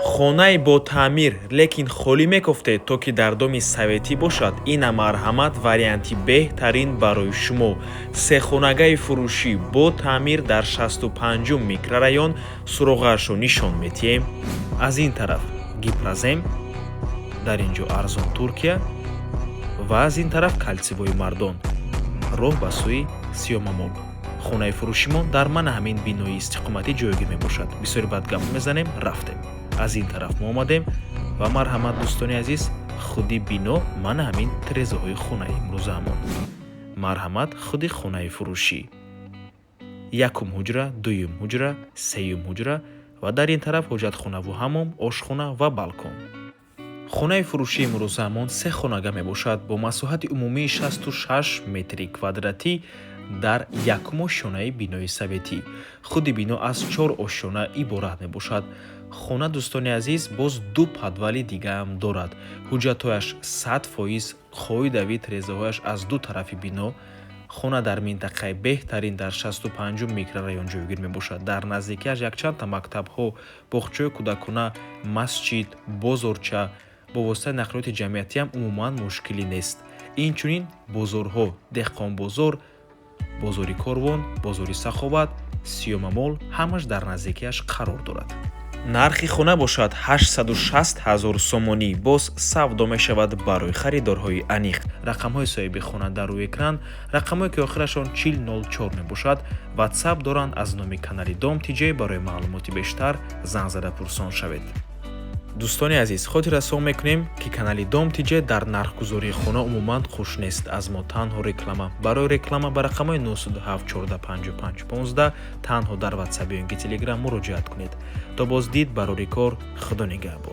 хонаи бо таъмир лекин холӣ мекуфтед то ки дар доми советӣ бошад? Ина марҳамат варианти беҳтарин барои шумо. Сехонагаи фурӯшӣ бо таъмир дар 65-ум микрорайон суроғашро нишон метиҳем. Аз ин тараф Гипрозем, дар ин ҷо Арзон Туркия ва аз ин тараф Калсивои Мардон, роҳ ба сӯи Сиёмамол. хонаи фурӯшимон дар мана ҳамин бинои истиқоматӣ ҷойгир мебошад. Бисёри бад гап мезанем, рафтем. Аз ин тараф мо омадем ва марҳамат дӯстони азиз, худи бино мана ҳамин тирезаҳои хонаи имрӯзаамон. Марҳамат худи хонаи фурӯшӣ. Якум ҳуҷра, дуюм ҳуҷра, сеюм ҳуҷра ва дар ин тараф ҳоҷатхонаву ҳаммом, ошхона ва балкон. хонаи фурӯшии имрӯзаамон се хонага мебошад бо масоҳати умумии 66 метри квадратӣ дар якум ошёнаи бинои советӣ. худи бино аз 4 ошёна иборат мебошад. хона дӯстони азиз боз ду подвали дигаам дорад. ҳуҷҷатҳояш 100% қоидави тирезаҳояш аз ду тарафи бино. хона дар минтақаи беҳтарин дар 65-ум микрорайон ҷойгир мебошад. дар наздикиаш якчандта мактабҳо, боғчаҳои кӯдакона, масҷид, бозорча бо воситаи нақлиёти ҷамъиятиам умуман мушкилӣ нест. инчунин бозорҳо, деҳқонбозор, бозори Корвон, бозори Саховат, Сиёмамол ҳамаш дар наздикиаш қарор дорад. нархи хона бошад 860 000 сомонӣ. боз савдо мешавад барои харидорҳои аниқ. рақамҳои соҳиби хона дар рӯи экран, рақамҳое ки охирашон 4004 мебошад. ватсап доранд. аз номи канали Дом TJ барои маълумоти бештар занг зада пурсон шавед. дӯстони азиз, хотир расон мекунем ки канали Дом TJ дар нархгузории хона умуман хуш нест. аз мо танҳо реклама. барои реклама ба рақамҳои 97 14 55 15 танҳо дар ватсап ё инки телеграм муроҷиат кунед. то боздид барори кор, худо нигаҳбон.